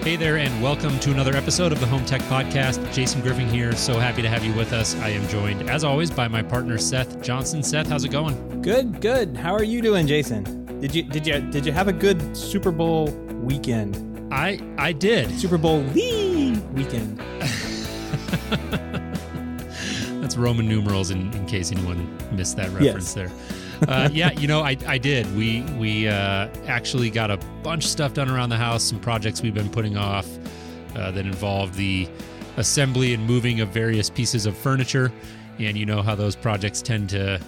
Hey there, and welcome to another episode of the Home Tech Podcast. Jason Griffin here. So happy to have you with us. I am joined, as always, by my partner Seth Johnson. Seth, how's it going? Good. How are you doing, Jason? Did you have a good Super Bowl weekend? I did. Super Bowl weekend. That's Roman numerals in case anyone missed that reference there. I did. We actually got a bunch of stuff done around the house, some projects we've been putting off that involved the assembly and moving of various pieces of furniture. And you know how those projects tend to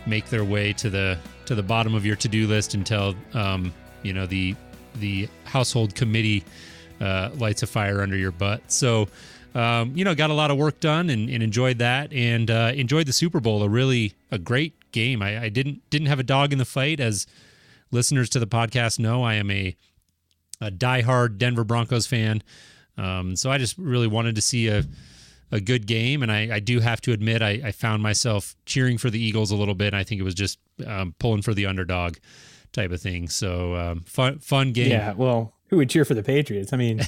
make their way to the bottom of your to-do list until the household committee lights a fire under your butt. So got a lot of work done and enjoyed that, and enjoyed the Super Bowl, a great game. I didn't have a dog in the fight. As listeners to the podcast know, I am a diehard Denver Broncos fan. So I just really wanted to see a good game, and I do have to admit I found myself cheering for the Eagles a little bit. I think it was just pulling for the underdog type of thing. So fun game. Yeah, well, who would cheer for the Patriots? I mean,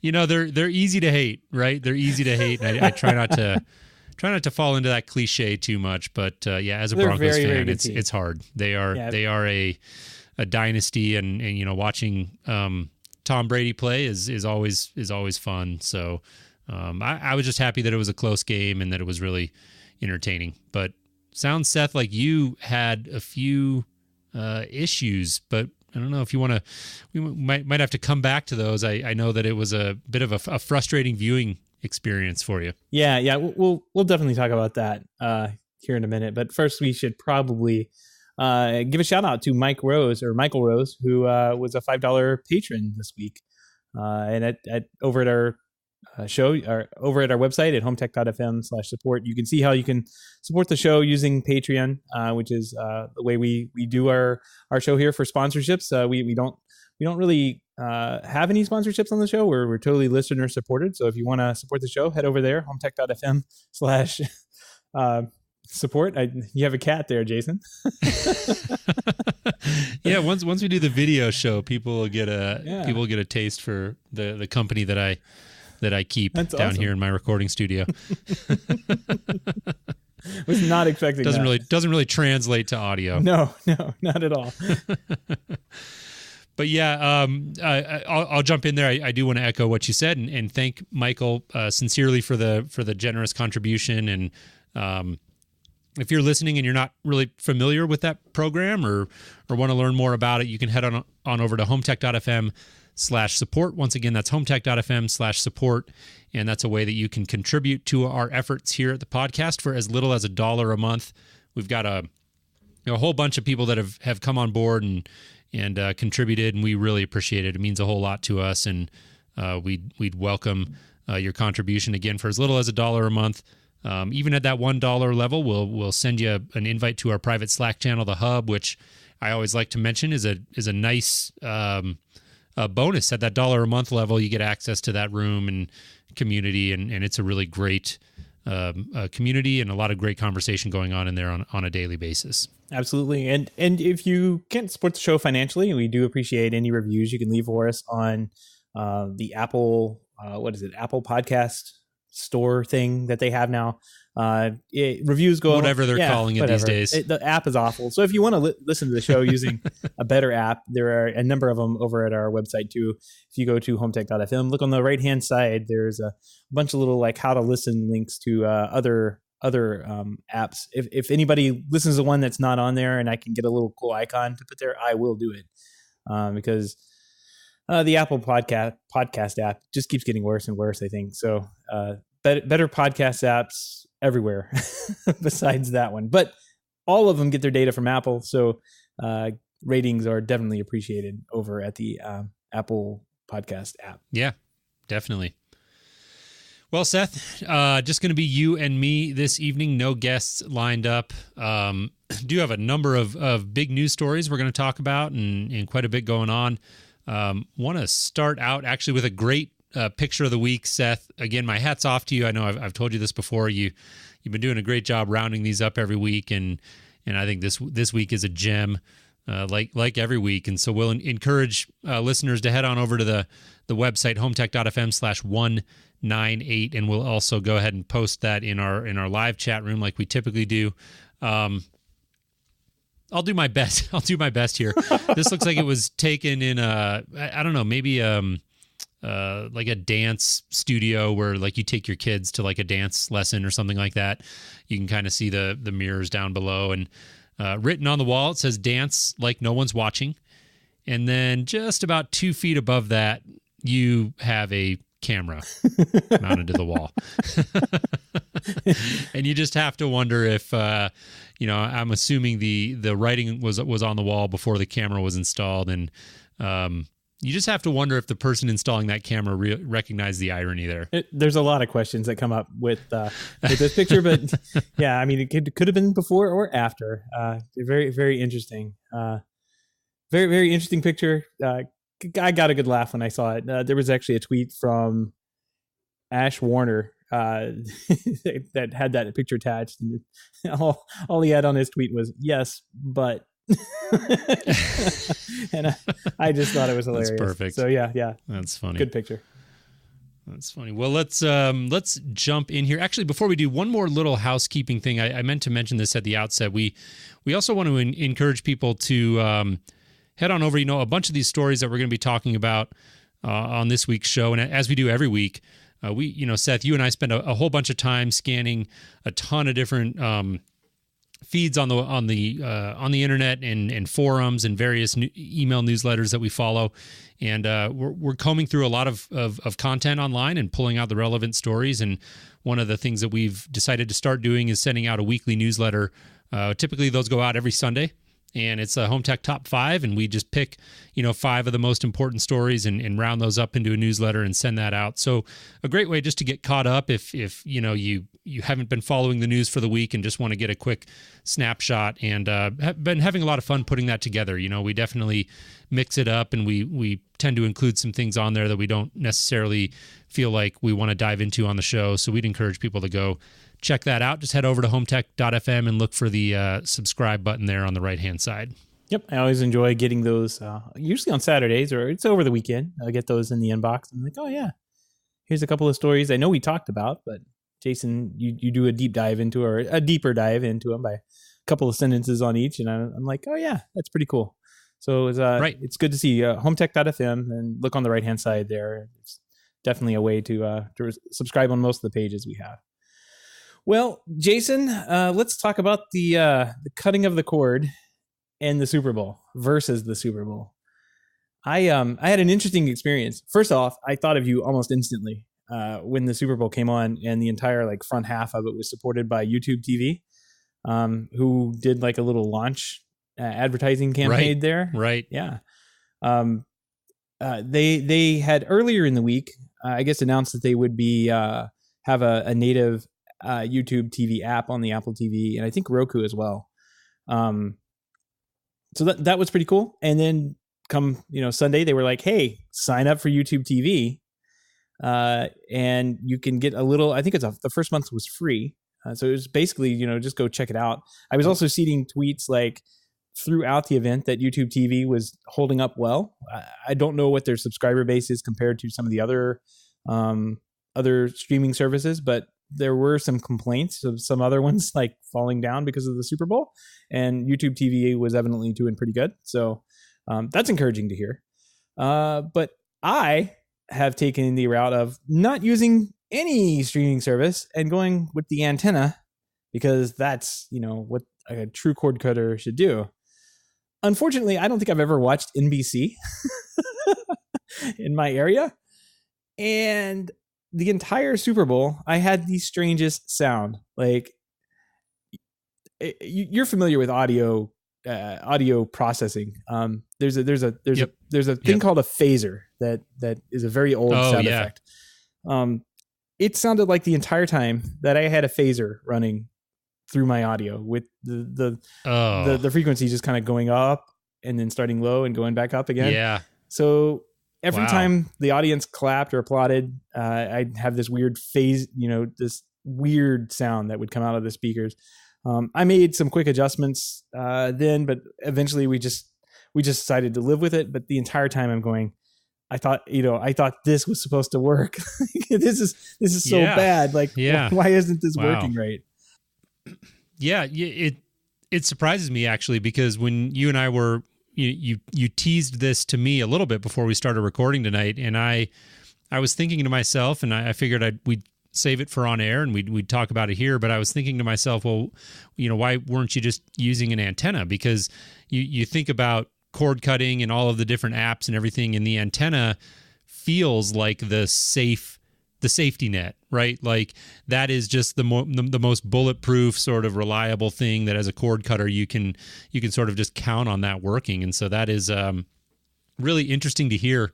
they're easy to hate, right? They're easy to hate. And I try not to fall into that cliche too much, but as a Broncos fan, it's hard. They are a dynasty, and watching Tom Brady play is always fun. So I was just happy that it was a close game and that it was really entertaining. But sounds, Seth, like you had a few issues, but I don't know if you want to. We might have to come back to those. I know that it was a bit of a frustrating viewing experience for you. Yeah. We'll definitely talk about that here in a minute. But first, we should probably give a shout out to Michael Rose, who was a $5 patron this week, and over at our show, or over at our website at HomeTech.fm/support. You can see how you can support the show using Patreon, which is the way we do our show here for sponsorships. We don't really have any sponsorships on the show. We're totally listener supported. So if you want to support the show, head over there, HomeTech.fm/support. You have a cat there, Jason. Yeah, once we do the video show, people will get a taste for the company that I keep down here in my recording studio. Was not expecting doesn't really translate to audio. No, not at all. But yeah, I'll jump in there. I do want to echo what you said and thank Michael sincerely for the generous contribution. And if you're listening and you're not really familiar with that program or want to learn more about it, you can head on over to HomeTech.fm/support. Once again, that's HomeTech.fm/support. And that's a way that you can contribute to our efforts here at the podcast for as little as $1 a month. We've got a whole bunch of people that have come on board and contributed, and we really appreciate it. It means a whole lot to us, and we'd welcome your contribution again for as little as $1 a month. Even at that $1 level, we'll send you an invite to our private Slack channel, the Hub, which I always like to mention is a nice bonus. At that $1 a month level, you get access to that room and community, and it's a really great community and a lot of great conversation going on in there on a daily basis. Absolutely. And if you can't support the show financially, we do appreciate any reviews you can leave for us on the Apple, Apple Podcast store thing that they have now. Reviews go whatever they're calling it these days. The app is awful. So if you want to listen to the show using a better app, there are a number of them over at our website too. If you go to HomeTech.fm, look on the right hand side. There's a bunch of little how to listen links to other apps. If anybody listens to one that's not on there and I can get a little cool icon to put there, I will do it, because the Apple podcast app just keeps getting worse and worse, I think. So better podcast apps everywhere besides that one. But all of them get their data from Apple, so ratings are definitely appreciated over at the Apple podcast app. Yeah, definitely. Well, Seth, just going to be you and me this evening. No guests lined up. Do have a number of big news stories we're going to talk about and quite a bit going on. Want to start out actually with a great picture of the week, Seth. Again, my hat's off to you. I know I've told you this before. You've been doing a great job rounding these up every week, and I think this week is a gem. like every week. And so we'll encourage listeners to head on over to the website, HomeTech.fm/198, and we'll also go ahead and post that in our live chat room like we typically do. I'll do my best. I'll do my best here. This looks like it was taken in I don't know, maybe like a dance studio where like you take your kids to like a dance lesson or something like that. You can kind of see the mirrors down below, and written on the wall, it says "Dance like no one's watching." And then just about 2 feet above that, you have a camera mounted to the wall. And you just have to wonder if, I'm assuming the writing was on the wall before the camera was installed. And you just have to wonder if the person installing that camera recognized the irony there. There's a lot of questions that come up with this picture, but yeah, I mean, it could have been before or after. Very, very interesting. Very, very interesting picture. I got a good laugh when I saw it. There was actually a tweet from Ash Warner that had that picture attached, and all he had on his tweet was "yes, but." And I just thought it was hilarious. That's perfect. So yeah, that's funny. Good picture. That's funny. Well, let's jump in here. Actually, before we do, one more little housekeeping thing. I meant to mention this at the outset. We also want to encourage people to head on over. A bunch of these stories that we're going to be talking about on this week's show, and as we do every week, Seth, you and I spend a whole bunch of time scanning a ton of different feeds on the internet and forums and various email newsletters that we follow, and we're combing through a lot of content online and pulling out the relevant stories. And one of the things that we've decided to start doing is sending out a weekly newsletter. Typically, those go out every Sunday. And it's a Home Tech Top 5, and we just pick, 5 of the most important stories and round those up into a newsletter and send that out. So a great way just to get caught up if you haven't been following the news for the week and just want to get a quick snapshot, and have been having a lot of fun putting that together. We definitely mix it up, and we tend to include some things on there that we don't necessarily feel like we want to dive into on the show. So we'd encourage people to go check that out. Just head over to HomeTech.fm and look for the subscribe button there on the right-hand side. Yep. I always enjoy getting those, usually on Saturdays, or it's over the weekend. I get those in the inbox. I'm like, oh, yeah, here's a couple of stories I know we talked about, but Jason, you do a deep dive into, or a deeper dive into them by a couple of sentences on each. And I'm like, oh, yeah, that's pretty cool. So it's good to see HomeTech.fm, and look on the right-hand side there. It's definitely a way to subscribe on most of the pages we have. Well, Jason, let's talk about the cutting of the cord and the Super Bowl versus the Super Bowl. I had an interesting experience. First off, I thought of you almost instantly when the Super Bowl came on, and the entire front half of it was supported by YouTube TV, who did a little launch advertising campaign there. Right. Yeah. They had earlier in the week, I guess, announced that they would be have a native YouTube TV app on the Apple TV, and I think Roku as well. So that was pretty cool. And then come Sunday, they were like, "Hey, sign up for YouTube TV, and you can get a little." I think the first month was free, so it was basically just go check it out. I was also seeing tweets throughout the event that YouTube TV was holding up well. I don't know what their subscriber base is compared to some of the other streaming services, but there were some complaints of some other ones falling down because of the Super Bowl, and YouTube TV was evidently doing pretty good. So that's encouraging to hear. But I have taken the route of not using any streaming service and going with the antenna, because that's, what a true cord cutter should do. Unfortunately, I don't think I've ever watched NBC in my area. And the entire Super Bowl, I had the strangest sound. You're familiar with audio processing. There's a thing called a phaser that is a very old sound effect. It sounded like the entire time that I had a phaser running through my audio, with the frequency just kind of going up and then starting low and going back up again. Yeah. So every time the audience clapped or applauded, I'd have this weird phase, this weird sound that would come out of the speakers. I made some quick adjustments then, but eventually we just we just decided to live with it. But the entire time I'm going, I thought this was supposed to work. This is so bad. Like, why isn't this working right? Yeah, it surprises me actually, because when you and I were, you teased this to me a little bit before we started recording tonight, and I was thinking to myself, and I figured we'd save it for on air and we'd talk about it here, but I was thinking to myself, well, why weren't you just using an antenna? Because you think about cord cutting and all of the different apps and everything, and the antenna feels like the safety net, right? Like that is just the most bulletproof, sort of reliable thing that as a cord cutter you can sort of just count on that working. And so that is really interesting to hear.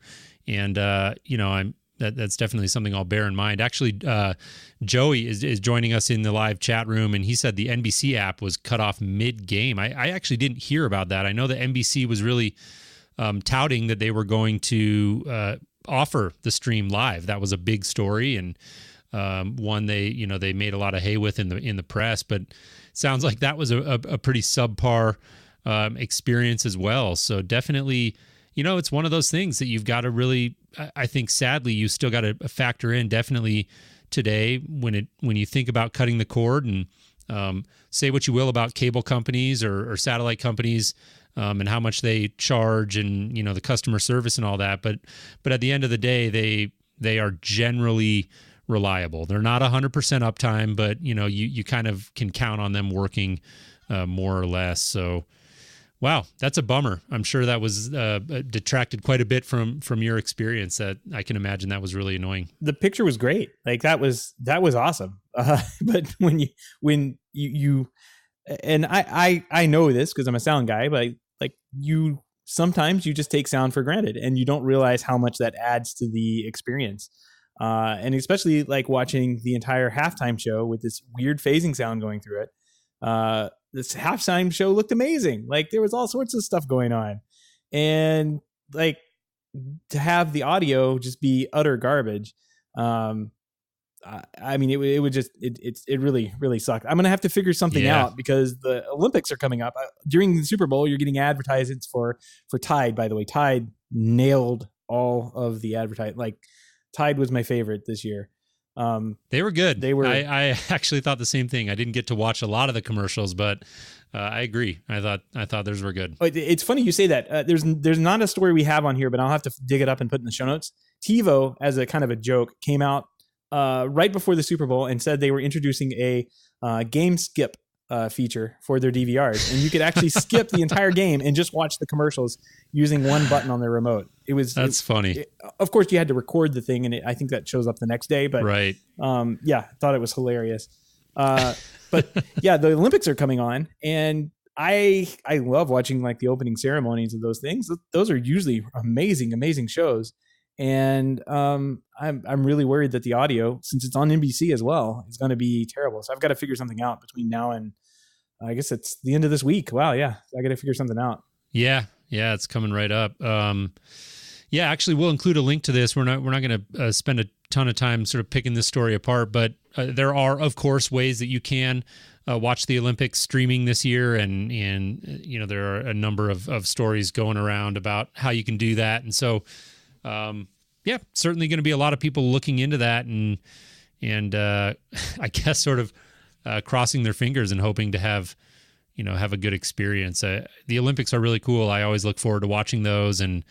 And that's definitely something I'll bear in mind. Actually, Joey is joining us in the live chat room, and he said the NBC app was cut off mid-game. I actually didn't hear about that. I know that NBC was really touting that they were going to offer the stream live. That was a big story, and one they made a lot of hay with in the press. But it sounds like that was a pretty subpar experience as well. So definitely, it's one of those things that you've got to really, I think sadly, you still got to factor in definitely today when you think about cutting the cord, and say what you will about cable companies or satellite companies, and how much they charge, and the customer service and all that. But at the end of the day, they are generally reliable. They're not 100% uptime, but you kind of can count on them working more or less. So, wow, that's a bummer. I'm sure that was detracted quite a bit from your experience. That I can imagine that was really annoying. The picture was great. Like that was awesome. But when you and I know this because I'm a sound guy, but sometimes you just take sound for granted and you don't realize how much that adds to the experience. And especially like watching the entire halftime show with this weird phasing sound going through it. This halftime show looked amazing. Like there was all sorts of stuff going on, and like to have the audio just be utter garbage. I mean, it would just, it really, really sucked. I'm going to have to figure something out because the Olympics are coming up. During the Super Bowl, you're getting advertisements for Tide, by the way. Tide nailed all of the advertising. Like Tide was my favorite this year. They were good. I actually thought the same thing. I didn't get to watch a lot of the commercials, but I agree. I thought theirs were good. It's funny you say that. There's not a story we have on here, but I'll have to dig it up and put it in the show notes. TiVo, as a kind of a joke, came out right before the Super Bowl and said they were introducing a game skip feature for their DVRs, and you could actually skip the entire game and just watch the commercials using one button on their remote. That's funny. Of course, you had to record the thing, and I think that shows up the next day. But right, thought it was hilarious. But yeah, the Olympics are coming on, and I love watching like the opening ceremonies of those things. Those are usually amazing shows. And I'm really worried that the audio, since it's on NBC as well, is going to be terrible. So I've got to figure something out between now and I guess it's the end of this week. Wow, yeah, I got to figure something out. Yeah, it's coming right up. Actually, we'll include a link to this. We're not going to spend a ton of time sort of picking this story apart, but there are, of course, ways that you can watch the Olympics streaming this year, and there are a number of stories going around about how you can do that, and so. Certainly going to be a lot of people looking into that and I guess sort of crossing their fingers and hoping to have a good experience. The Olympics are really cool. I always look forward to watching those, and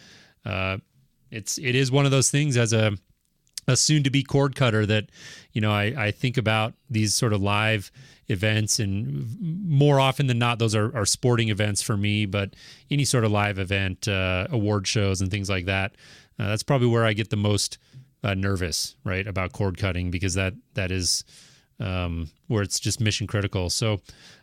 it is one of those things as a soon to be cord cutter that I think about these sort of live events, and more often than not those are sporting events for me, but any sort of live event, award shows and things like that. That's probably where I get the most nervous, right, about cord cutting, because that is where it's just mission critical. So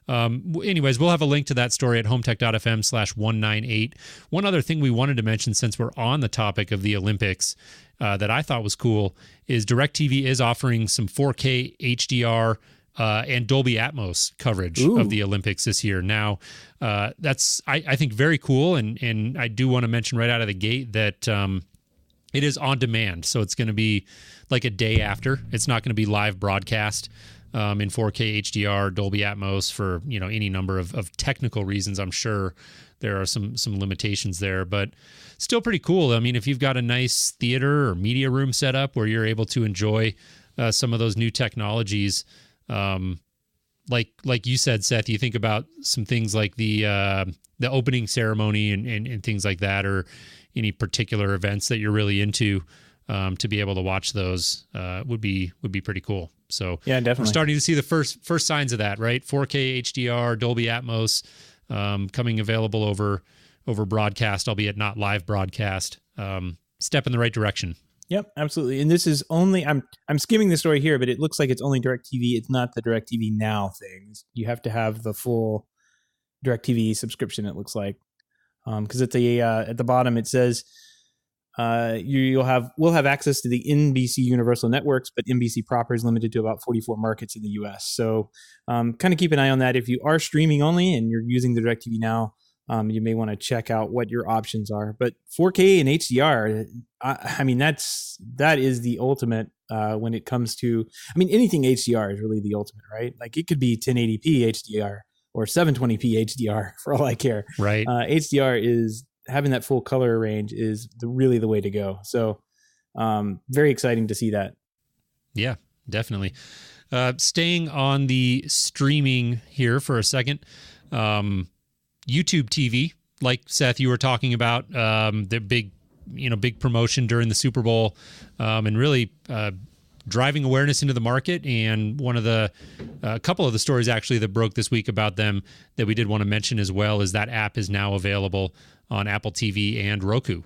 anyways, we'll have a link to that story at HomeTech.fm/198. One other thing we wanted to mention, since we're on the topic of the Olympics, that I thought was cool is DirecTV is offering some 4K HDR and Dolby Atmos coverage of the Olympics this year. Now, that's, I think, very cool. And I do want to mention right out of the gate that it is on demand. So it's going to be like a day after. It's not going to be live broadcast. in 4K HDR, Dolby Atmos for, any number of technical reasons. I'm sure there are some limitations there, but still pretty cool. I mean, if you've got a nice theater or media room set up where you're able to enjoy some of those new technologies, like you said, Seth, you think about some things like the opening ceremony and things like that, or any particular events that you're really into, to be able to watch those would be pretty cool. So yeah, definitely. We're starting to see the first signs of that, right? 4K HDR, Dolby Atmos, coming available over broadcast, albeit not live broadcast. Step in the right direction. Yep, absolutely. And this is only, I'm skimming the story here, but it looks like it's only DirecTV. It's not the DirecTV Now things. You have to have the full DirecTV subscription, it looks like. Because at the bottom it says we'll have access to the NBC Universal networks, but NBC proper is limited to about 44 markets in the US. So kind of keep an eye on that. If you are streaming only and you're using the DirecTV Now, you may want to check out what your options are. But 4K and HDR, I mean, that is the ultimate when it comes to, I mean, anything HDR is really the ultimate, right? Like it could be 1080p HDR or 720p HDR for all I care. Right. HDR is having that full color range is really the way to go. So very exciting to see that. Yeah, definitely. Staying on the streaming here for a second. YouTube TV, like Seth, you were talking about, the big promotion during the Super Bowl, and really driving awareness into the market. And one of a couple of the stories actually that broke this week about them that we did want to mention as well is that app is now available on Apple TV and Roku.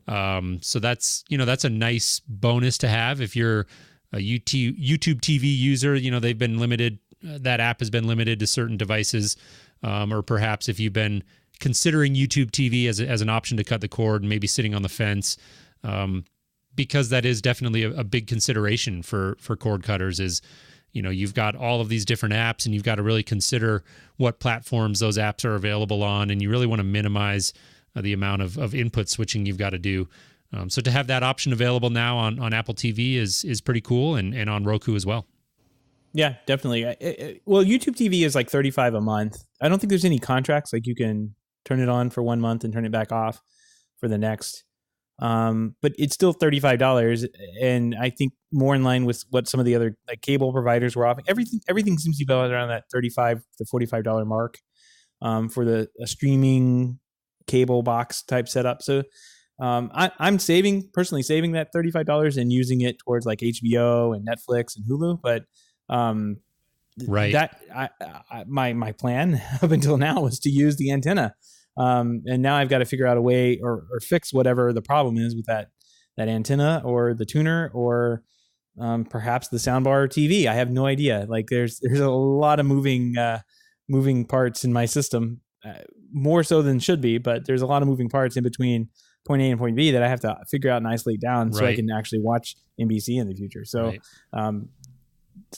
So that's a nice bonus to have if you're a YouTube TV user. They've been limited. That app has been limited to certain devices. Or perhaps if you've been considering YouTube TV as an option to cut the cord and maybe sitting on the fence, because that is definitely a big consideration for cord cutters is, you've got all of these different apps and you've got to really consider what platforms those apps are available on, and you really want to minimize the amount of input switching you've got to do. So to have that option available now on Apple TV is pretty cool, and on Roku as well. Yeah, definitely. Well, YouTube TV is like $35 a month. I don't think there's any contracts. Like you can turn it on for 1 month and turn it back off for the next. But it's still $35, and I think more in line with what some of the other like cable providers were offering. Everything seems to be around that $35 to $45 mark for a streaming cable box type setup. So I'm personally saving that $35 and using it towards like HBO and Netflix and Hulu, but right. That my plan up until now was to use the antenna, and now I've got to figure out a way or fix whatever the problem is with that antenna or the tuner or perhaps the soundbar TV. I have no idea. Like there's a lot of moving parts in my system, more so than should be, but there's a lot of moving parts in between point A and point B that I have to figure out and isolate down so I can actually watch NBC in the future. So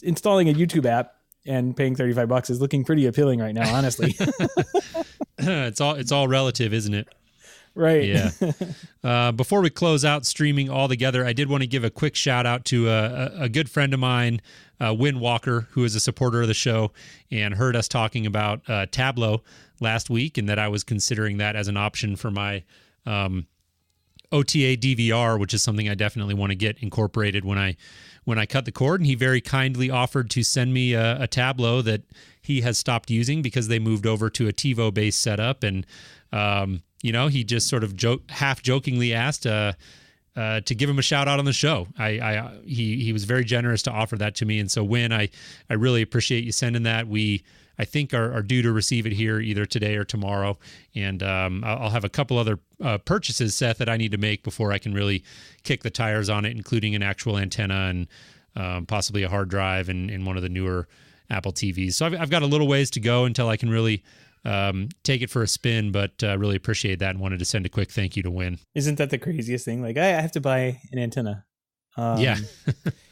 installing a YouTube app and paying $35 is looking pretty appealing right now, honestly. It's all relative, isn't it? Right. Yeah. Before we close out streaming altogether, I did want to give a quick shout out to a good friend of mine, Win Walker, who is a supporter of the show and heard us talking about Tableau last week, and that I was considering that as an option for my OTA DVR, which is something I definitely want to get incorporated when I cut the cord. And he very kindly offered to send me a Tableau that he has stopped using because they moved over to a TiVo based setup. And he just sort of half jokingly asked to give him a shout out on the show. He was very generous to offer that to me, and so Win, I really appreciate you sending that. I think are due to receive it here either today or tomorrow, and I'll have a couple other purchases, Seth, that I need to make before I can really kick the tires on it, including an actual antenna and possibly a hard drive and one of the newer Apple TVs. So I've got a little ways to go until I can really take it for a spin, but really appreciate that and wanted to send a quick thank you to Win. Isn't that the craziest thing? Like I have to buy an antenna. Yeah.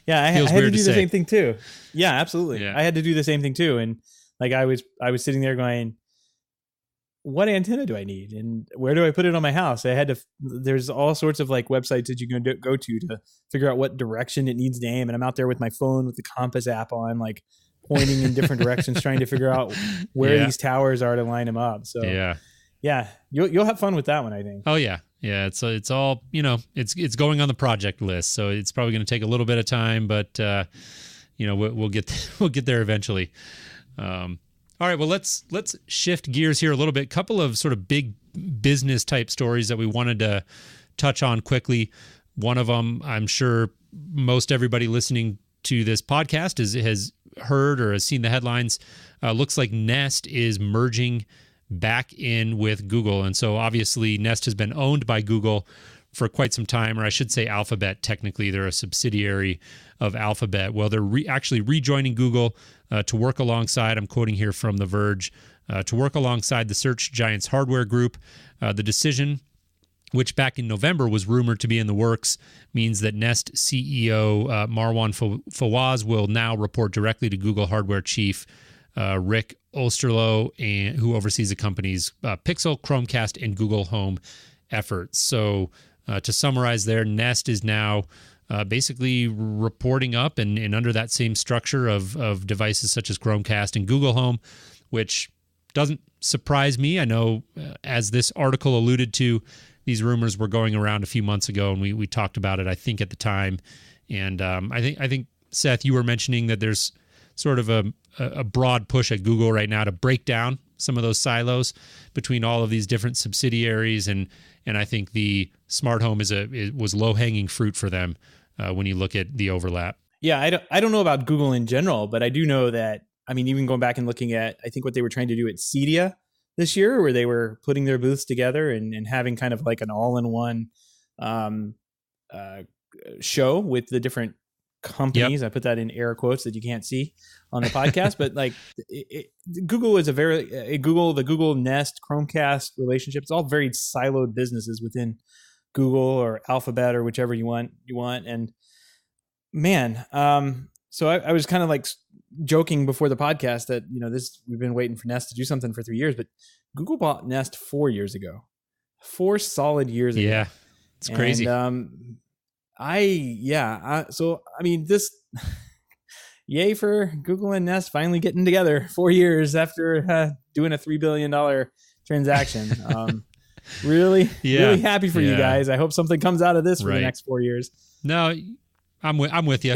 Yeah, I had to do the same thing too. Yeah, absolutely. Yeah. I had to do the same thing too. And like I was sitting there going, what antenna do I need? And where do I put it on my house? There's all sorts of like websites that you can go to figure out what direction it needs to aim. And I'm out there with my phone with the compass app on, like pointing in different directions, trying to figure out where Yeah. these towers are to line them up. So yeah, you'll have fun with that one, I think. Oh yeah. Yeah. It's all, it's going on the project list. So it's probably going to take a little bit of time, but we'll get there eventually. All right. Well, let's shift gears here a little bit. Couple of sort of big business type stories that we wanted to touch on quickly. One of them, I'm sure most everybody listening to this podcast has heard or has seen the headlines. Looks like Nest is merging back in with Google. And so obviously Nest has been owned by Google for quite some time, or I should say Alphabet. Technically, they're a subsidiary of Alphabet. Well, they're actually rejoining Google to work alongside, I'm quoting here from The Verge, to work alongside the search giant's hardware group. The decision, which back in November was rumored to be in the works, means that Nest CEO Marwan Fawaz will now report directly to Google hardware chief Rick Osterloh, and who oversees the company's Pixel, Chromecast, and Google Home efforts. So to summarize there, Nest is now basically reporting up and under that same structure of devices such as Chromecast and Google Home, which doesn't surprise me. I know, as this article alluded to, these rumors were going around a few months ago, and we talked about it, I think, at the time. And I think Seth, you were mentioning that there's sort of a broad push at Google right now to break down some of those silos between all of these different subsidiaries, and I think the smart home was low hanging fruit for them when you look at the overlap. Yeah, I don't know about Google in general, but I do know that, I mean, even going back and looking at, I think what they were trying to do at CEDIA this year, where they were putting their booths together and having kind of like an all-in-one show with the different companies. Yep. I put that in air quotes that you can't see on the podcast, but like Google is the Google Nest Chromecast relationship. It's all very siloed businesses within Google or Alphabet or whichever you want. And man, so I was kind of like joking before the podcast that, we've been waiting for Nest to do something for 3 years, but Google bought Nest 4 years ago, 4 solid years ago. Yeah. It's crazy. And, so, I mean, this, yay for Google and Nest finally getting together 4 years after doing a $3 billion transaction. Really happy for you guys. I hope something comes out of this for the next 4 years. No, I'm with you.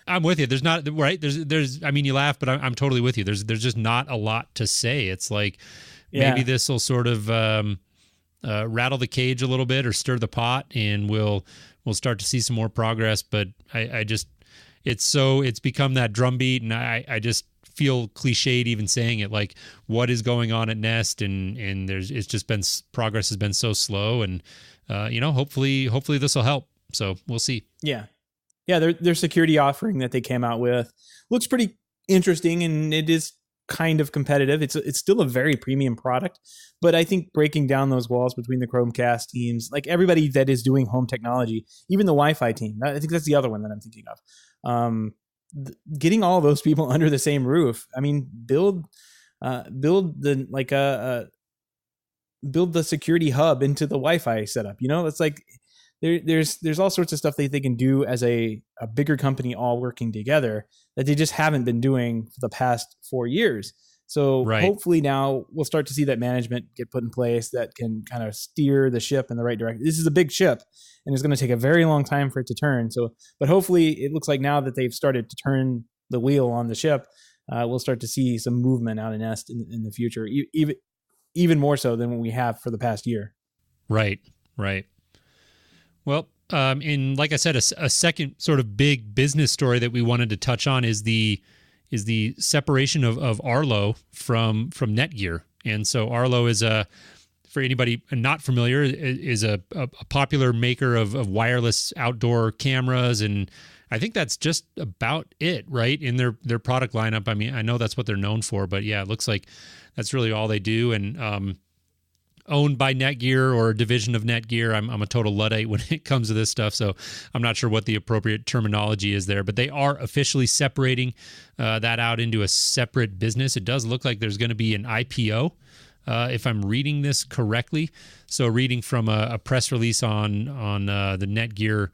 I'm with you. There's not, right. There's, I mean, you laugh, but I'm totally with you. There's just not a lot to say. It's like, maybe this will sort of, rattle the cage a little bit or stir the pot, and we'll start to see some more progress. But I just, it's become that drumbeat, and I just feel cliched even saying it, like what is going on at Nest, and it's just been, progress has been so slow, and hopefully this will help. So we'll see. Yeah. Their security offering that they came out with looks pretty interesting, and it is kind of competitive. It's still a very premium product, but I think breaking down those walls between the Chromecast teams, like everybody that is doing home technology, even the Wi-Fi team, I think that's the other one that I'm thinking of. Getting all those people under the same roof. I mean, build the security hub into the Wi-Fi setup. It's like there's all sorts of stuff that they can do as a bigger company all working together that they just haven't been doing for the past 4 years. So hopefully now we'll start to see that management get put in place that can kind of steer the ship in the right direction. This is a big ship, and it's going to take a very long time for it to turn. So, but hopefully it looks like now that they've started to turn the wheel on the ship, we'll start to see some movement out of Nest in the future, even more so than what we have for the past year. Right. Well, like I said, a second sort of big business story that we wanted to touch on is the separation of Arlo from Netgear. And so Arlo is for anybody not familiar, is a popular maker of wireless outdoor cameras, and I think that's just about it, right, in their product lineup. I mean, I know that's what they're known for, but yeah, it looks like that's really all they do. And owned by Netgear or a division of Netgear. I'm a total Luddite when it comes to this stuff, so I'm not sure what the appropriate terminology is there, but they are officially separating that out into a separate business. It does look like there's going to be an IPO, if I'm reading this correctly. So reading from a press release on the Netgear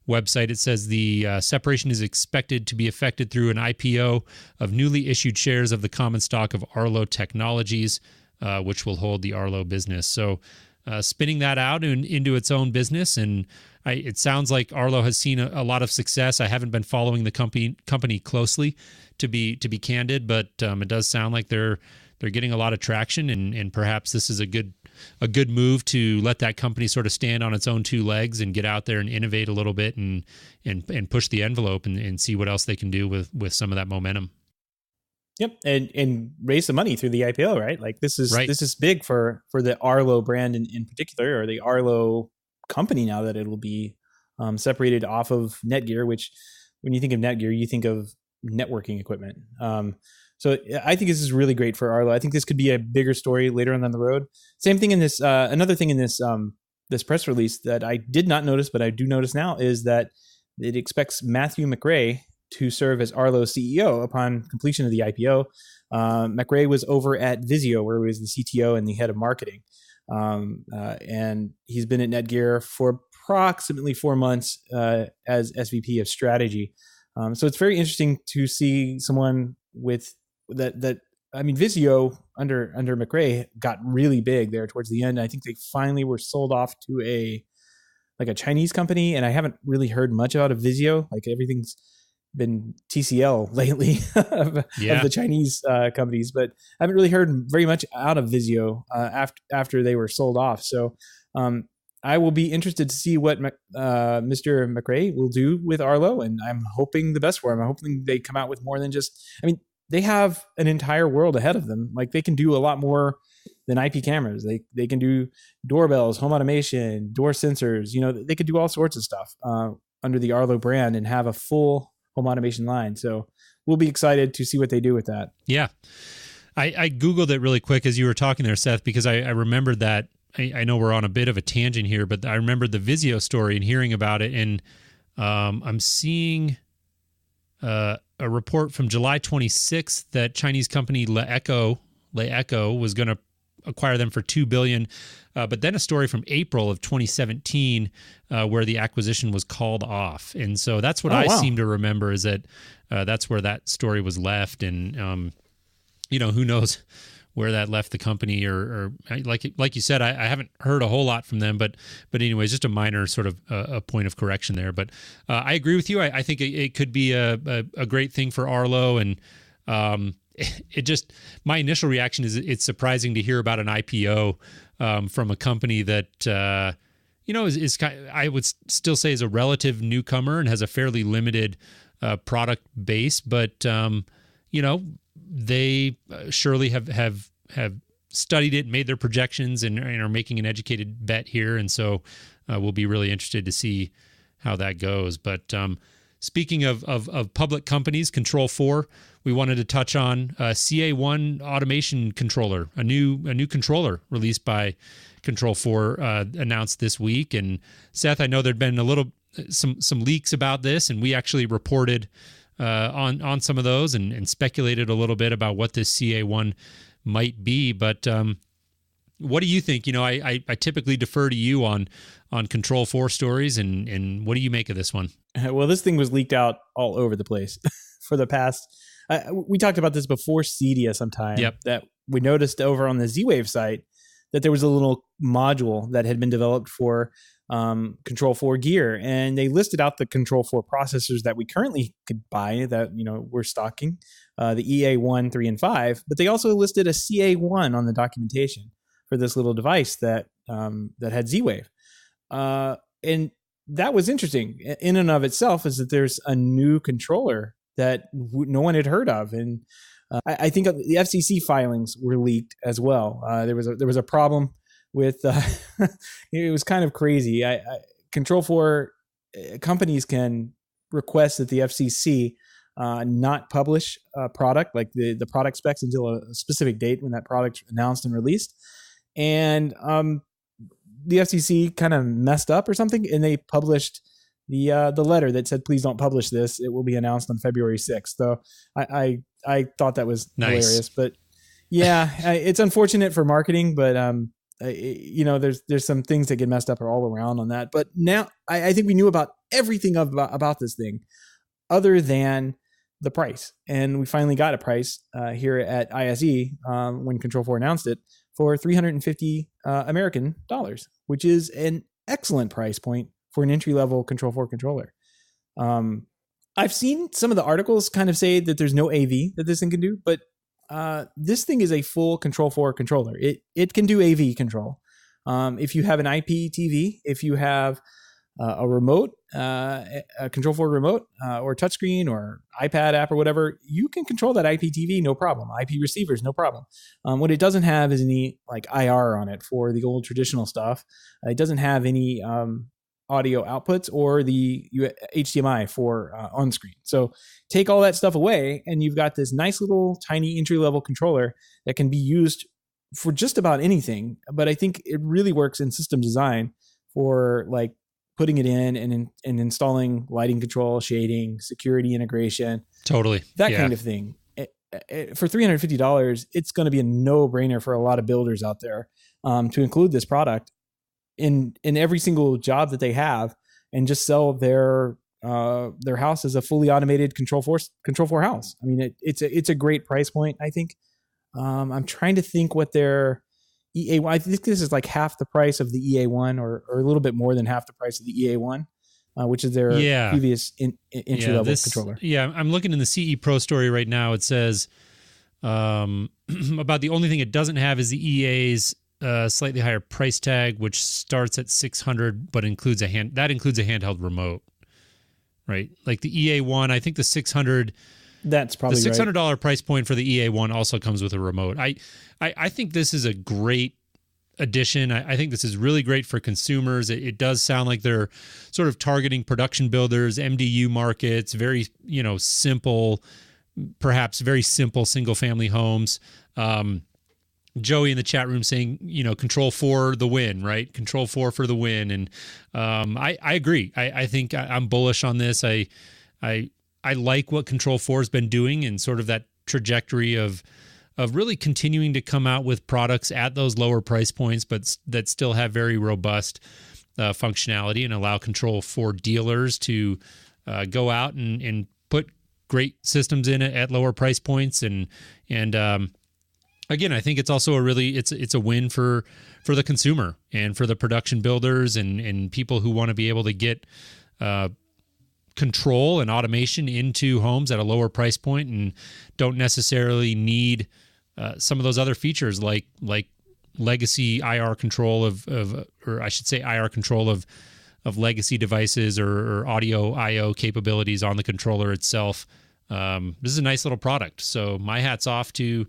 website, it says the separation is expected to be effected through an IPO of newly issued shares of the common stock of Arlo Technologies, which will hold the Arlo business. So spinning that out into its own business. And it sounds like Arlo has seen a lot of success. I haven't been following the company closely, to be candid, but it does sound like they're getting a lot of traction, and perhaps this is a good move to let that company sort of stand on its own two legs and get out there and innovate a little bit and push the envelope and see what else they can do with some of that momentum. Yep, and raise some money through the IPO, right? Like this is Right. This is big for the Arlo brand in particular, or the Arlo company, now that it'll be separated off of Netgear. Which, when you think of Netgear, you think of networking equipment. So I think this is really great for Arlo. I think this could be a bigger story later on down the road. Same thing in this. Another thing in this this press release that I did not notice, but I do notice now, is that it expects Matthew McRae to serve as Arlo's CEO upon completion of the IPO. McRae was over at Vizio, where he was the CTO and the head of marketing. And he's been at Netgear for approximately 4 months as SVP of strategy. So it's very interesting to see someone with that. I mean, Vizio under McRae got really big there towards the end. I think they finally were sold off to a Chinese company, and I haven't really heard much out of Vizio. Like, everything's been TCL lately of the Chinese companies, but I haven't really heard very much out of Vizio after they were sold off. So I will be interested to see what Mr. McRae will do with Arlo, and I'm hoping the best for him. I'm hoping they come out with more than just, I mean, they have an entire world ahead of them. Like, they can do a lot more than IP cameras. They can do doorbells, home automation, door sensors. You know, they could do all sorts of stuff under the Arlo brand and have a full home automation line. So we'll be excited to see what they do with that. Yeah. I Googled it really quick as you were talking there, Seth, because I remembered that. I know we're on a bit of a tangent here, but I remembered the Vizio story and hearing about it. And I'm seeing a report from July 26th that Chinese company LeEco was going to acquire them for $2 billion. But then a story from April of 2017 where the acquisition was called off. And so that's what seem to remember, is that that's where that story was left. And, who knows where that left the company, or like you said, I haven't heard a whole lot from them, but anyways, just a minor sort of a point of correction there. But I agree with you. I think it could be a great thing for Arlo, and it just, my initial reaction is it's surprising to hear about an IPO from a company that is kind of, I would still say, is a relative newcomer and has a fairly limited product base, but they surely have studied it, made their projections, and are making an educated bet here. And so we'll be really interested to see how that goes. But speaking of public companies, Control4, we wanted to touch on CA1 automation controller, a new controller released by Control4 announced this week. And Seth, I know there'd been some leaks about this, and we actually reported on some of those and speculated a little bit about what this CA1 might be. But what do you think? I typically defer to you on Control4 stories, and what do you make of this one? Well, this thing was leaked out all over the place for the past. We talked about this before CEDIA sometime. Yep. That we noticed over on the Z-Wave site that there was a little module that had been developed for Control4 gear, and they listed out the Control4 processors that we currently could buy that we're stocking, the EA1, 3, and 5. But they also listed a CA1 on the documentation for this little device that had Z-Wave, and that was interesting in and of itself, is that there's a new controller that no one had heard of. And I think the FCC filings were leaked as well. There was a problem with it was kind of crazy. Control4 companies can request that the FCC not publish a product, like the product specs, until a specific date when that product's announced and released. And the FCC kind of messed up or something, and they published the letter that said, "Please don't publish this. It will be announced on February 6th." So I thought that was nice. Hilarious, but yeah, it's unfortunate for marketing, but there's some things that get messed up all around on that. But now I think we knew about everything about this thing other than the price. And we finally got a price here at ISE when Control 4 announced it for $350 American dollars, which is an excellent price point for an entry-level Control 4 controller. I've seen some of the articles kind of say that there's no AV that this thing can do, but this thing is a full Control 4 controller. It can do AV control. If you have an IPTV, if you have a remote, a Control 4 remote, or touchscreen or iPad app or whatever, you can control that IPTV, no problem. IP receivers, no problem. What it doesn't have is any like IR on it for the old traditional stuff. It doesn't have any audio outputs or the HDMI for on screen. So take all that stuff away and you've got this nice little tiny entry level controller that can be used for just about anything. But I think it really works in system design for like putting it in and installing lighting control, shading, security integration, totally that kind of thing. For $350, it's going to be a no-brainer for a lot of builders out there to include this product in every single job that they have and just sell their house as a fully automated Control 4 house. I mean, it's a great price point, I think. I'm trying to think what their EA1, I think this is like half the price of the EA1 or a little bit more than half the price of the EA1, which is their previous entry-level controller. Yeah, I'm looking in the CE Pro story right now. It says about the only thing it doesn't have is the EA's slightly higher price tag, which starts at $600, but includes a handheld remote, right? Like the EA1, I think the $600. That's probably the $600 price point for the EA1 also comes with a remote. I think this is a great addition. I think this is really great for consumers. It does sound like they're sort of targeting production builders, MDU markets, very simple, perhaps very simple single family homes. Joey in the chat room saying, Control 4 the win, right? Control 4 for the win. And I agree. I think I'm bullish on this. I like what Control 4 has been doing and sort of that trajectory of really continuing to come out with products at those lower price points, but that still have very robust functionality and allow Control 4 dealers to go out and put great systems in at lower price points. And again, I think it's also it's a win for the consumer and for the production builders and people who want to be able to get control and automation into homes at a lower price point and don't necessarily need some of those other features like legacy IR control or I should say IR control of legacy devices or audio IO capabilities on the controller itself. This is a nice little product. So my hat's off to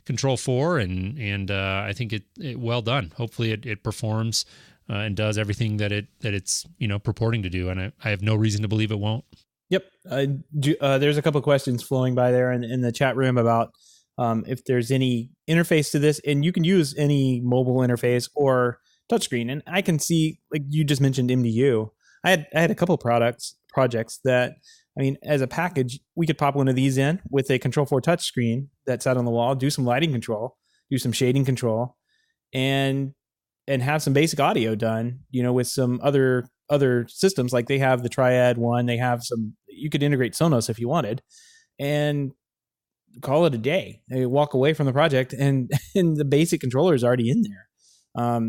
Control 4 and I think it well done. Hopefully it performs and does everything that it's purporting to do, and I have no reason to believe it won't. Yep. There's a couple of questions flowing by there in the chat room about if there's any interface to this, and you can use any mobile interface or touchscreen. And I can see, like you just mentioned, MDU. I had a couple of projects that, I mean, as a package, we could pop one of these in with a Control 4 touchscreen that's out on the wall, do some lighting control, do some shading control, and have some basic audio done, with some other systems. Like they have the Triad one, they have you could integrate Sonos if you wanted, and call it a day. They walk away from the project and the basic controller is already in there.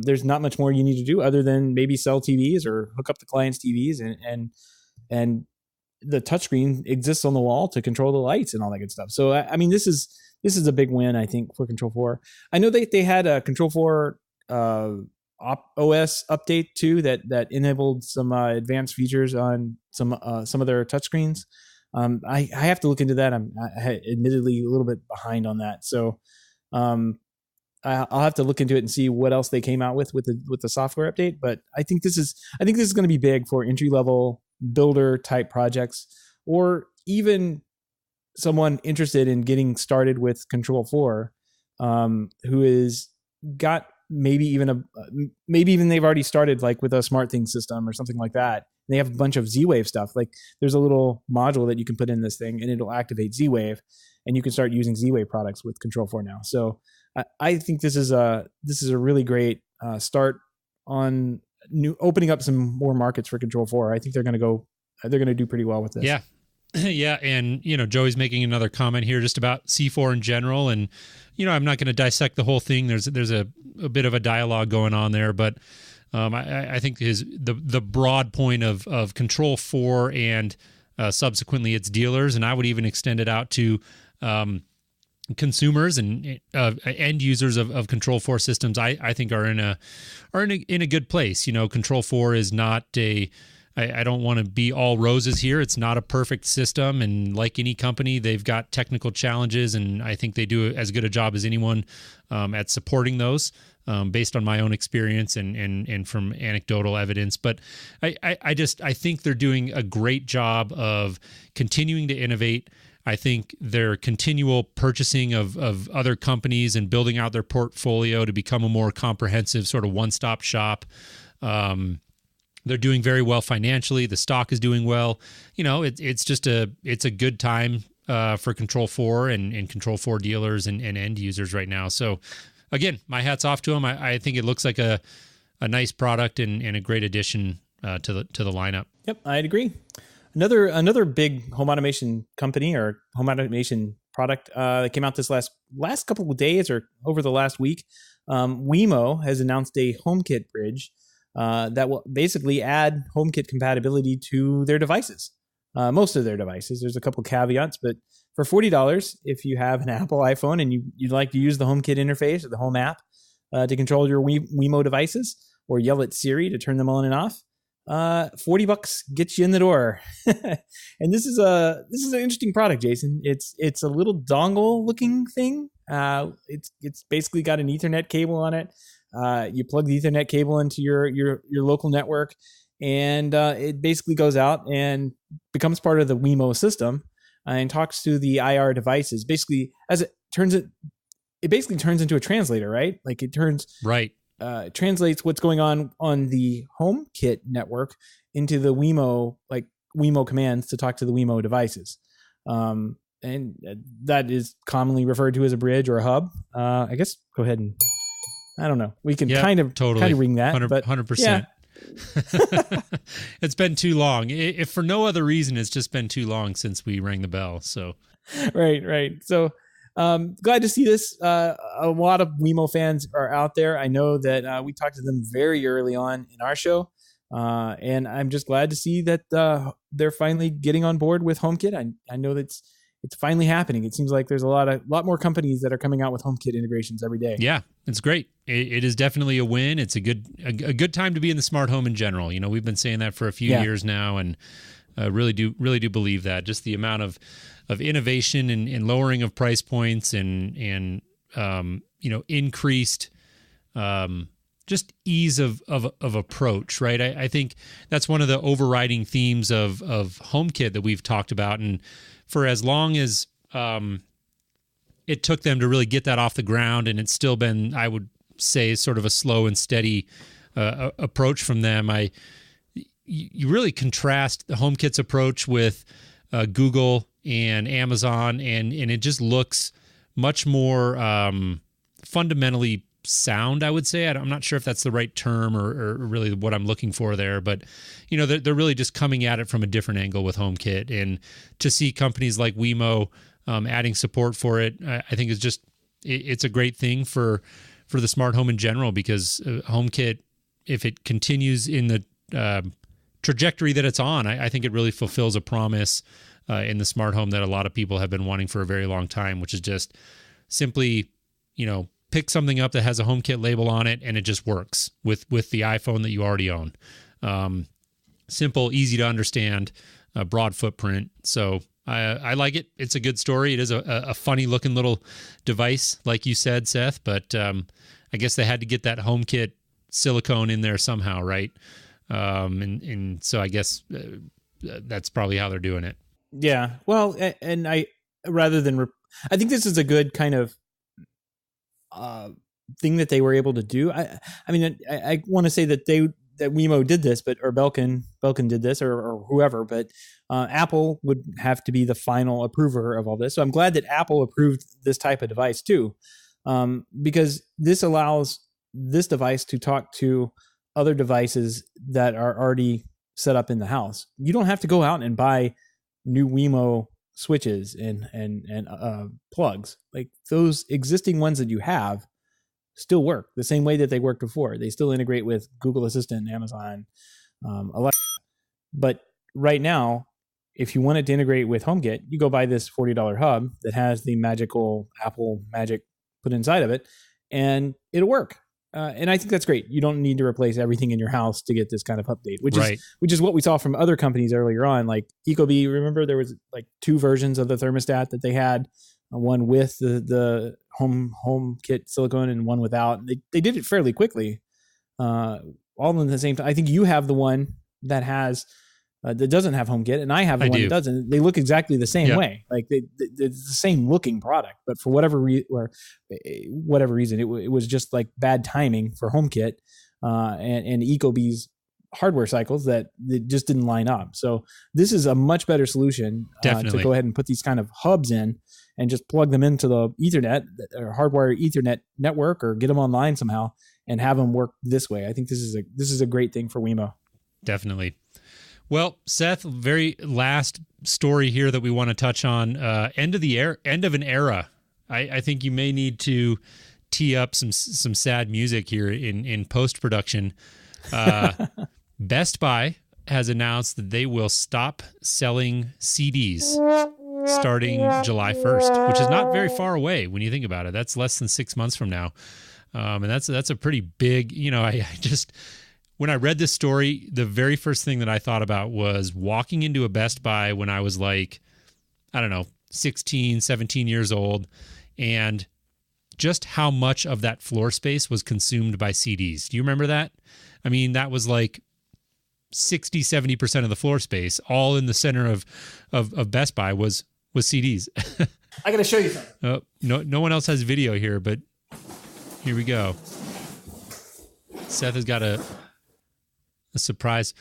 There's not much more you need to do other than maybe sell TVs or hook up the client's TVs and the touchscreen exists on the wall to control the lights and all that good stuff. So, I mean, this is a big win, I think, for Control 4. I know they had a Control 4 OS update too that enabled some advanced features on some of their touchscreens. I have to look into that. I'm admittedly a little bit behind on that, so I'll have to look into it and see what else they came out with the software update. But I think this is going to be big for entry level builder type projects, or even someone interested in getting started with Control 4, who is got maybe even they've already started like with a SmartThings system or something like that. They have a bunch of Z-Wave stuff. Like there's a little module that you can put in this thing and it'll activate Z-Wave, and you can start using Z-Wave products with Control 4 now. So I think this is a really great start on opening up some more markets for Control 4. I think they're going to do pretty well with this. Yeah. Yeah. And, Joey's making another comment here just about C4 in general. And, I'm not going to dissect the whole thing. There's a bit of a dialogue going on there, but I think the broad point of Control 4 and subsequently its dealers, and I would even extend it out to consumers and end users of Control 4 systems, I think are in a good place. Control 4 is not I don't want to be all roses here. It's not a perfect system, and like any company, they've got technical challenges, and I think they do as good a job as anyone at supporting those, based on my own experience and from anecdotal evidence. But I think they're doing a great job of continuing to innovate. I think their continual purchasing of other companies and building out their portfolio to become a more comprehensive sort of one-stop shop. They're doing very well financially. The stock is doing well. It's a good time for Control 4 and Control 4 dealers and end users right now. So again, my hat's off to them. I think it looks like a nice product and a great addition to the lineup. Yep, I'd agree. Another big home automation company or home automation product that came out this last couple of days or over the last week, Wemo has announced a HomeKit bridge that will basically add HomeKit compatibility to their devices, most of their devices. There's a couple caveats, but for $40, if you have an Apple iPhone and you'd like to use the HomeKit interface or the Home app to control your Wemo devices or yell at Siri to turn them on and off, $40 gets you in the door. And this is an interesting product, Jason. It's a little dongle looking thing. It's basically got an Ethernet cable on it. You plug the Ethernet cable into your local network, and it basically goes out and becomes part of the Wemo system and talks to the IR devices. Basically, it basically turns into a translator, right? Like it translates what's going on the HomeKit network into the Wemo commands to talk to the Wemo devices. And that is commonly referred to as a bridge or a hub. I guess go ahead and, I don't know. We can kind of ring that, 100%. Yeah. It's been too long. If for no other reason, it's just been too long since we rang the bell. So, right. So, glad to see this. A lot of Wemo fans are out there. I know that we talked to them very early on in our show, and I'm just glad to see that they're finally getting on board with HomeKit. I know that it's finally happening. It seems like there's a lot more companies that are coming out with HomeKit integrations every day. Yeah, it's great. It is definitely a win. It's a good time to be in the smart home in general. We've been saying that for a few years now, and really do believe that. Just the amount of innovation and lowering of price points and increased just ease of approach, right? I think that's one of the overriding themes of HomeKit that we've talked about, and for as long as it took them to really get that off the ground, and it's still been, I would say, sort of a slow and steady approach from them. You really contrast the HomeKit's approach with Google and Amazon, and it just looks much more fundamentally sound, I would say. I'm not sure if that's the right term or really what I'm looking for there, but they're really just coming at it from a different angle with HomeKit, and to see companies like Wemo adding support for it, I think it's a great thing for the smart home in general, because HomeKit, if it continues in the trajectory that it's on, I think it really fulfills a promise in the smart home that a lot of people have been wanting for a very long time, which is just simply, pick something up that has a HomeKit label on it, and it just works with the iPhone that you already own. Simple, easy to understand, broad footprint. So I like it. It's a good story. It is a funny looking little device, like you said, Seth, but I guess they had to get that HomeKit silicone in there somehow, right? And so I guess that's probably how they're doing it. Yeah. Well, and I think this is a good kind of thing that they were able to do. I want to say that that Wemo did this, or Belkin did this, or whoever, but Apple would have to be the final approver of all this. So I'm glad that Apple approved this type of device too, because this allows this device to talk to other devices that are already set up in the house. You don't have to go out and buy new Wemo switches and plugs. Like those existing ones that you have still work the same way that they worked before. They still integrate with Google Assistant, Amazon, Alexa. But right now, if you wanted to integrate with HomeKit, you go buy this $40 hub that has the magical Apple Magic put inside of it, and it'll work. And I think that's great. You don't need to replace everything in your house to get this kind of update, which is what we saw from other companies earlier on, like Ecobee. Remember, there was like 2 versions of the thermostat that they had, one with the HomeKit silicone and one without. They did it fairly quickly, all in the same time. I think you have the one that has that doesn't have HomeKit, and I have the one that doesn't. They look exactly the same way. Like it's the same looking product, but for whatever reason, it was just like bad timing for HomeKit and Ecobee's hardware cycles that just didn't line up. So this is a much better solution to go ahead and put these kind of hubs in and just plug them into the Ethernet or hardwire Ethernet network, or get them online somehow and have them work this way. I think this is a great thing for Wemo. Definitely. Well, Seth, very last story here that we want to touch on. End of an era. I think you may need to tee up some sad music here in post production. Best Buy has announced that they will stop selling CDs starting July 1st, which is not very far away when you think about it. That's less than 6 months from now, and that's a pretty big. When I read this story, the very first thing that I thought about was walking into a Best Buy when I was like, I don't know, 16, 17 years old, and just how much of that floor space was consumed by CDs. Do you remember that? I mean, that was like 60, 70% of the floor space, all in the center of Best Buy was CDs. I got to show you something. No one else has video here, but here we go. Seth has got a surprise.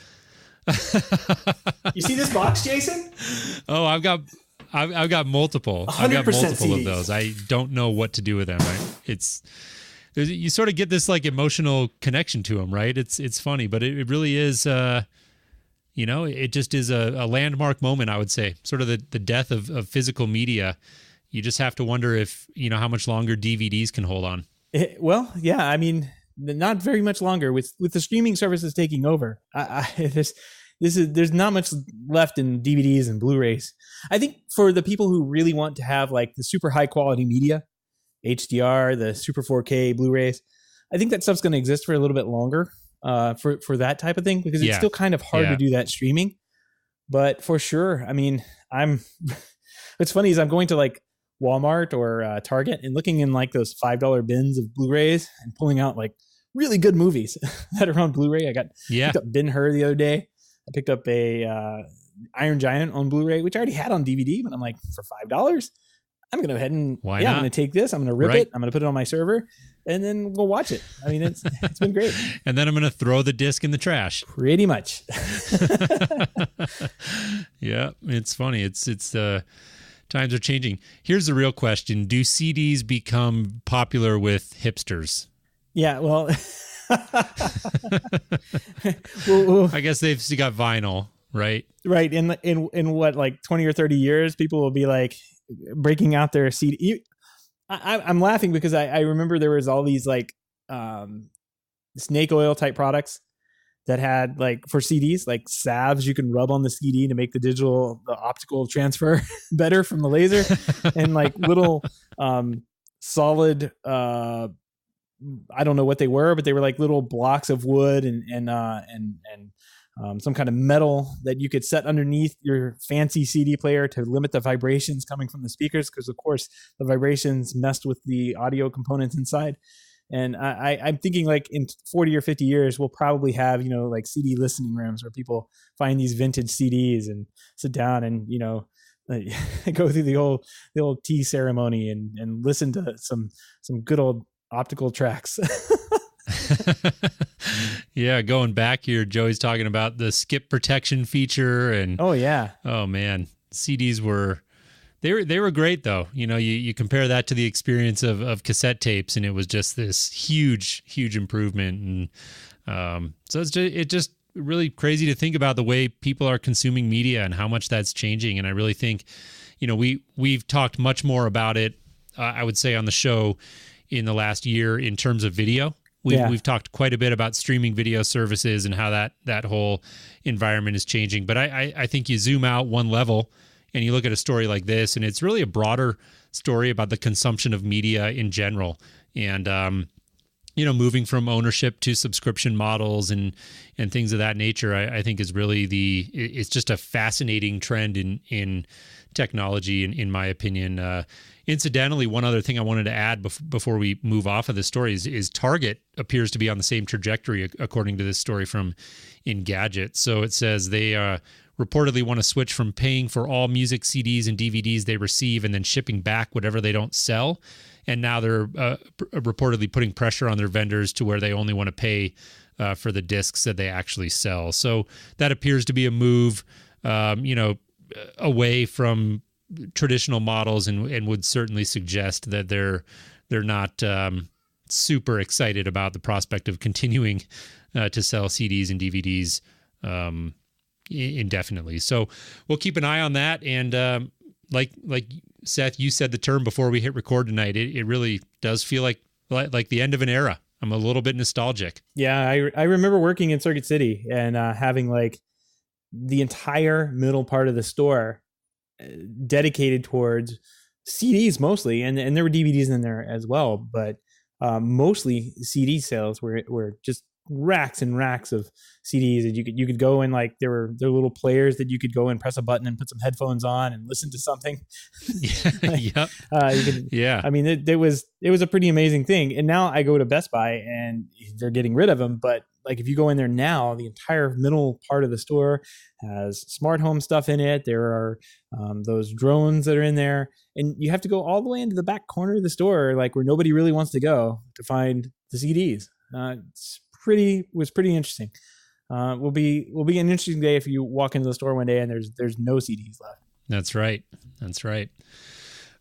You see this box, Jason? Oh, I've got multiple. I've got multiple CDs of those. I don't know what to do with them. You sort of get this like emotional connection to them, right? It's funny, but it really is. It just is a landmark moment, I would say. Sort of the death of physical media. You just have to wonder if how much longer DVDs can hold on. Well, yeah. I mean, not very much longer with the streaming services taking over. There's not much left in DVDs and Blu-rays. I think for the people who really want to have like the super high quality media, HDR, the super 4K Blu-rays, I think that stuff's going to exist for a little bit longer for that type of thing, because it's still kind of hard to do that streaming. But for sure, I mean, what's funny is I'm going to like Walmart or Target and looking in like those $5 bins of Blu-rays and pulling out like really good movies that are on Blu-ray. I picked up Ben-Hur the other day. I picked up a Iron Giant on Blu-ray, which I already had on DVD, but I'm like, for $5, I'm going to go ahead and I'm going to take this. I'm going to rip it. I'm going to put it on my server and then we'll watch it. I mean, it's been great. And then I'm going to throw the disc in the trash. Pretty much. Yeah, it's funny. It's times are changing. Here's the real question. Do CDs become popular with hipsters? Yeah, well, I guess they've still got vinyl, right? Right. In what, like 20 or 30 years, people will be like breaking out their CD. I'm laughing because I remember there was all these like snake oil type products that had like for CDs, like salves you can rub on the CD to make the optical transfer better from the laser, and like little solid I don't know what they were, but they were like little blocks of wood and some kind of metal that you could set underneath your fancy CD player to limit the vibrations coming from the speakers, because of course the vibrations messed with the audio components inside. And I'm thinking like in 40 or 50 years, we'll probably have, like CD listening rooms where people find these vintage CDs and sit down and, go through the old tea ceremony and listen to some good old optical tracks. Yeah, going back here, Joey's talking about the skip protection feature, and oh man, CDs were They were great though. You compare that to the experience of cassette tapes, and it was just this huge improvement. And so it's just really crazy to think about the way people are consuming media and how much that's changing. And I really think, we've talked much more about it, I would say, on the show in the last year in terms of video. We've talked quite a bit about streaming video services and how that whole environment is changing. But I think you zoom out one level and you look at a story like this, and it's really a broader story about the consumption of media in general. And, moving from ownership to subscription models and things of that nature, I think is really it's just a fascinating trend in technology, in my opinion. Incidentally, one other thing I wanted to add before we move off of this story is Target appears to be on the same trajectory, according to this story from Engadget. So it says they reportedly want to switch from paying for all music CDs and DVDs they receive and then shipping back whatever they don't sell. And now they're reportedly putting pressure on their vendors to where they only want to pay for the discs that they actually sell. So that appears to be a move, away from traditional models, and would certainly suggest that they're not super excited about the prospect of continuing to sell CDs and DVDs indefinitely. So we'll keep an eye on that. And like Seth, you said the term before we hit record tonight, it really does feel like the end of an era. I'm a little bit nostalgic. Yeah, I remember working in Circuit City and having like the entire middle part of the store dedicated towards CDs mostly, and there were DVDs in there as well, but mostly CD sales were just racks and racks of CDs, and you could go in, like there were little players that you could go and press a button and put some headphones on and listen to something. Yep. I mean, it was a pretty amazing thing. And now I go to Best Buy and they're getting rid of them, but like if you go in there now, the entire middle part of the store has smart home stuff in it. There are those drones that are in there, and you have to go all the way into the back corner of the store, like where nobody really wants to go, to find the CDs. Was pretty interesting. Will be an interesting day if you walk into the store one day and there's no CDs left. That's right.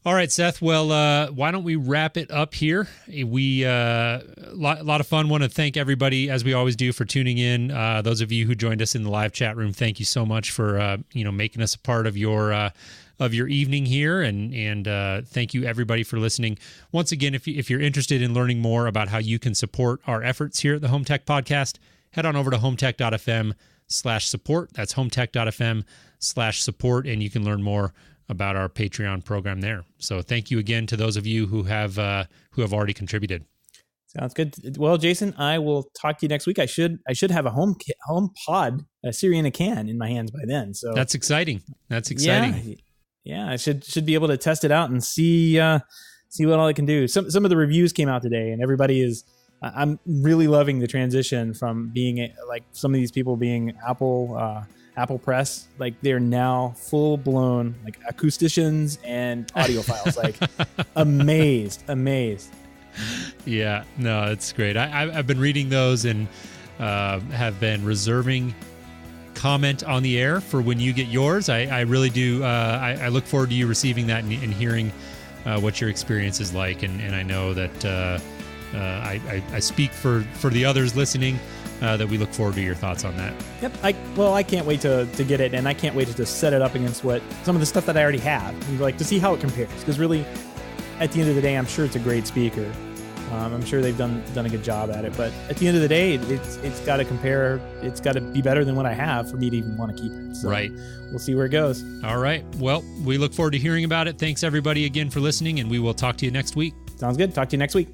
All right, Seth. Well, why don't we wrap it up here? We lot of fun. Want to thank everybody, as we always do, for tuning in. Those of you who joined us in the live chat room, thank you so much for making us a part of your evening here, and thank you everybody for listening. Once again, if you're interested in learning more about how you can support our efforts here at the Home Tech Podcast, head on over to HomeTech.fm/support. That's HomeTech.fm/support, and you can learn more about our Patreon program there. So thank you again to those of you who have already contributed. Sounds good. Well, Jason, I will talk to you next week. I should have a HomePod, a Siri in a can, in my hands by then. So that's exciting. Yeah, I should be able to test it out and see what all it can do. Some of the reviews came out today, and everybody is. I'm really loving the transition from being like some of these people being Apple Press, like they're now full blown like acousticians and audiophiles. Like amazed. Yeah, no, it's great. I've been reading those and have been reserving comment on the air for when you get yours. I really do. I look forward to you receiving that and hearing what your experience is like. And I know that I speak for the others listening that we look forward to your thoughts on that. Yep. I can't wait to get it, and I can't wait to just set it up against some of the stuff that I already have, and like to see how it compares. Because really, at the end of the day, I'm sure it's a great speaker. I'm sure they've done a good job at it, but at the end of the day, it's got to compare. It's got to be better than what I have for me to even want to keep it. So right. We'll see where it goes. All right. Well, we look forward to hearing about it. Thanks everybody again for listening, and we will talk to you next week. Sounds good. Talk to you next week.